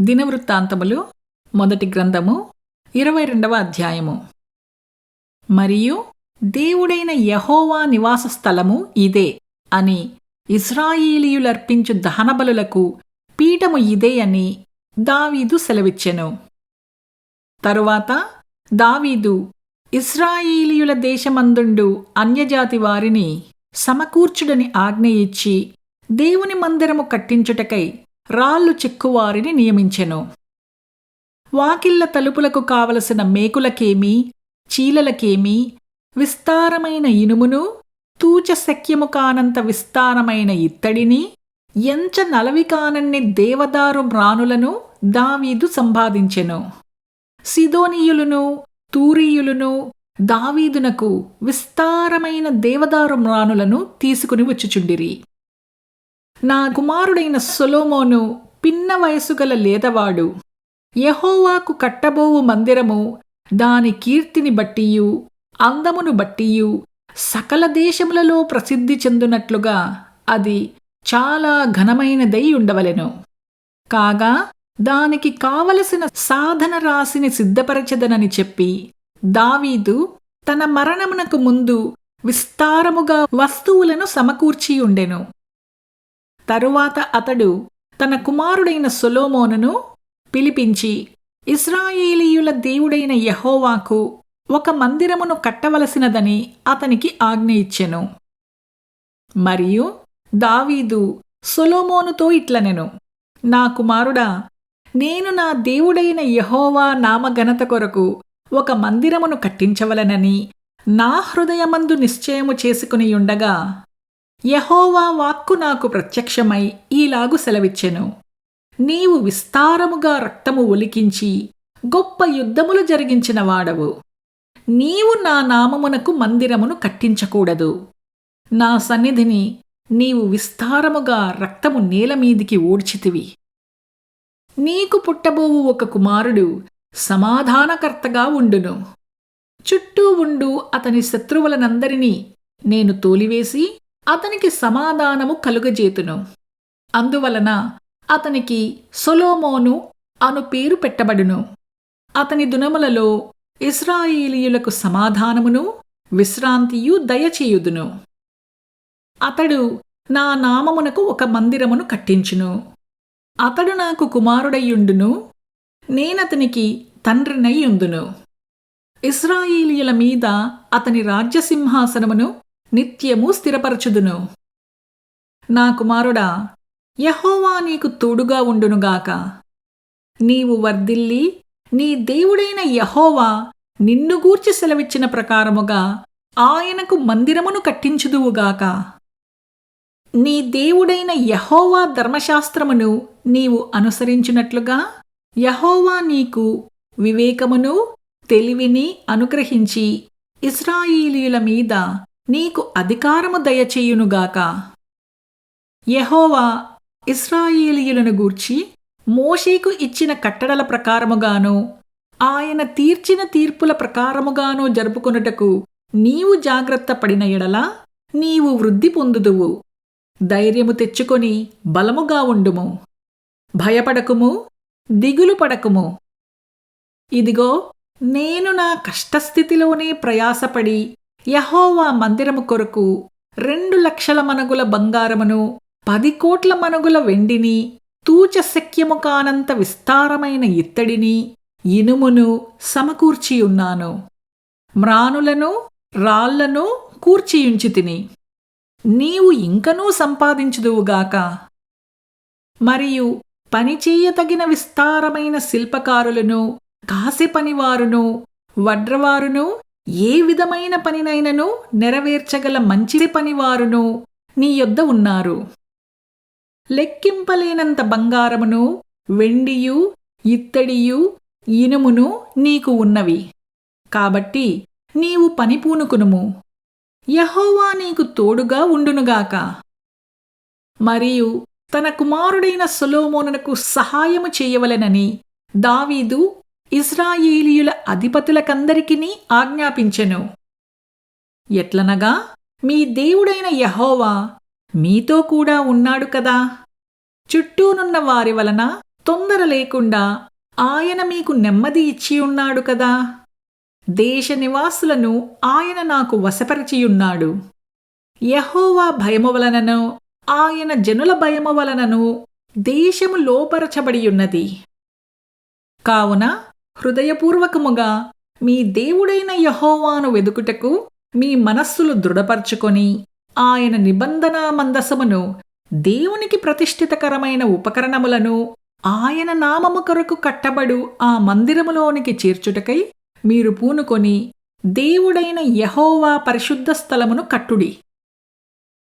దినవృత్తాంతములు మొదటి గ్రంథము 22వ అధ్యాయము. మరియు దేవుడైన యెహోవా నివాస స్థలము ఇదే అని, ఇశ్రాయేలీయులర్పించు దహనబలులకు పీఠము ఇదే అని దావీదు సెలవిచ్చెను. తరువాత దావీదు ఇశ్రాయేలీయుల దేశమందుండు అన్యజాతి వారిని సమకూర్చుడని ఆజ్ఞ ఇచ్చి దేవుని మందిరము కట్టించుటకై రాళ్ళు చెక్కువారిని నియమించెను. వాకిళ్ల తలుపులకు కావలసిన మేకులకేమీ చీలలకేమీ విస్తారమైన ఇనుమును, తూచశక్యము కానంత విస్తారమైన ఇత్తడిని, ఎంచ నలవి కానన్ని దేవదారు మ్రానులను దావీదు సంపాదించెను. సిదోనీయులును తూరీయులును దావీదునకు విస్తారమైన దేవదారు మ్రానులను తీసుకుని వచ్చుచుండిరి. నా కుమారుడైన సొలొమోను పిన్న వయసుగల లేదవాడు. యెహోవాకు కట్టబోవు మందిరము దాని కీర్తిని బట్టియు అందమును బట్టియు సకల దేశములలో ప్రసిద్ధి చెందునట్లుగా అది చాలా ఘనమైనదై ఉండవలెను. కాగా దానికి కావలసిన సాధన రాశిని సిద్ధపరచెదనని చెప్పి దావీదు తన మరణమునకు ముందు విస్తారముగా వస్తువులను సమకూర్చియుండెను. తరువాత అతడు తన కుమారుడైన సొలొమోనును పిలిపించి ఇశ్రాయేలీయుల దేవుడైన యెహోవాకు ఒక మందిరమును కట్టవలసినదని అతనికి ఆజ్ఞ ఇచ్చెను. మరియు దావీదు సొలొమోనుతో ఇట్లనెను: నా కుమారుడా, నేను నా దేవుడైన యెహోవా నామఘనత కొరకు ఒక మందిరమును కట్టించవలెనని నా హృదయమందు నిశ్చయము చేసుకునియుండగా యెహోవా వాక్కు నాకు ప్రత్యక్షమై ఈలాగు సెలవిచ్చెను: నీవు విస్తారముగా రక్తము ఒలికించి గొప్ప యుద్ధములు జరిగించిన వాడవు. నీవు నా నామమునకు మందిరమును కట్టించకూడదు. నా సన్నిధిని నీవు విస్తారముగా రక్తము నేలమీదికి ఊడ్చితివి. నీకు పుట్టబోవు ఒక కుమారుడు సమాధానకర్తగా ఉండును. చుట్టూ ఉండు అతని శత్రువులనందరినీ నేను తోలివేసి అతనికి సమాధానము కలుగజేతును. అందువలన అతనికి సొలొమోను అను పేరు పెట్టబడును. అతని దినములలో ఇశ్రాయేలీయులకు సమాధానమును విశ్రాంతియు దయచేయుదును. అతడు నా నామమునకు ఒక మందిరమును కట్టించును. అతడు నాకు కుమారుడయ్యుండును. నేనతనికి తండ్రినయ్యుందును. ఇశ్రాయేలీయుల మీద అతని రాజ్యసింహాసనమును నిత్యము స్థిరపరచుదును. నా కుమారుడా, యెహోవా నీకు తోడుగా ఉండునుగాక. నీవు వర్ధిల్లి నీ దేవుడైన యెహోవా నిన్ను గూర్చి సెలవిచ్చిన ప్రకారముగా ఆయనకు మందిరమును కట్టించుదువుగాక. నీ దేవుడైన యెహోవా ధర్మశాస్త్రమును నీవు అనుసరించినట్లుగా యెహోవా నీకు వివేకమును తెలివిని అనుగ్రహించి ఇశ్రాయేలీయుల మీద నీకు అధికారము దయచేయునుగాక. యెహోవా ఇశ్రాయేలీయులను గూర్చి మోషేకు ఇచ్చిన కట్టడల ప్రకారముగాను ఆయన తీర్చిన తీర్పుల ప్రకారముగాను జరుపుకొనుటకు నీవు జాగ్రత్త పడిన ఎడల నీవు వృద్ధి పొందుదువు. ధైర్యము తెచ్చుకొని బలముగా ఉండుము. భయపడకుము, దిగులు పడకుము. ఇదిగో, నేను నా కష్టస్థితిలోనే ప్రయాసపడి యెహోవా మందిరము కొరకు 2,00,000 మణుగుల బంగారమును 10 కోట్ల మణుగుల వెండిని, తూచశక్యము కానంత విస్తారమైన ఇత్తడిని, ఇనుమును సమకూర్చియున్నాను. మ్రానులను రాళ్లను కూర్చియుంచితిని. నీవు ఇంకనూ సంపాదించుదువుగాక. మరియు పనిచేయతగిన విస్తారమైన శిల్పకారులను, కాశీపనివారును, వడ్రవారును, ఏ విధమైన పనినైనను నెరవేర్చగల మంచి పనివారును నీ యొద్ద ఉన్నారు. లెక్కింపలేనంత బంగారమును, వెండియు, ఇత్తడియు, ఇనుమును నీకు ఉన్నవి. కాబట్టి నీవు పని పూనుకునుము. యెహోవా నీకు తోడుగా ఉండునుగాక. మరియు తన కుమారుడైన సొలొమోనునకు సహాయము చేయవలెనని దావీదు ఇశ్రాయేలీయుల అధిపతులకందరికినీ ఆజ్ఞాపించెను. ఎట్లనగా, మీ దేవుడైన యెహోవా మీతో కూడా ఉన్నాడు కదా. చుట్టూనున్న వారి వలన తొందర లేకుండా ఆయన మీకు నెమ్మది ఇచ్చి ఉన్నాడు కదా. దేశ నివాసులను ఆయన నాకు వశపరిచియున్నాడు. యెహోవా భయము వలనను ఆయన జనుల భయము వలనను దేశము లోపరచబడియున్నది. కావున హృదయపూర్వకముగా మీ దేవుడైన యెహోవాను వెదుకుటకు మీ మనస్సులు దృఢపరచుకొని ఆయన నిబంధనా మందసమును, దేవునికి ప్రతిష్ఠితకరమైన ఉపకరణములను, ఆయన నామము కొరకు కట్టబడు ఆ మందిరములోనికి చేర్చుటకై మీరు పూనుకొని దేవుడైన యెహోవా పరిశుద్ధ స్థలమును కట్టుడి.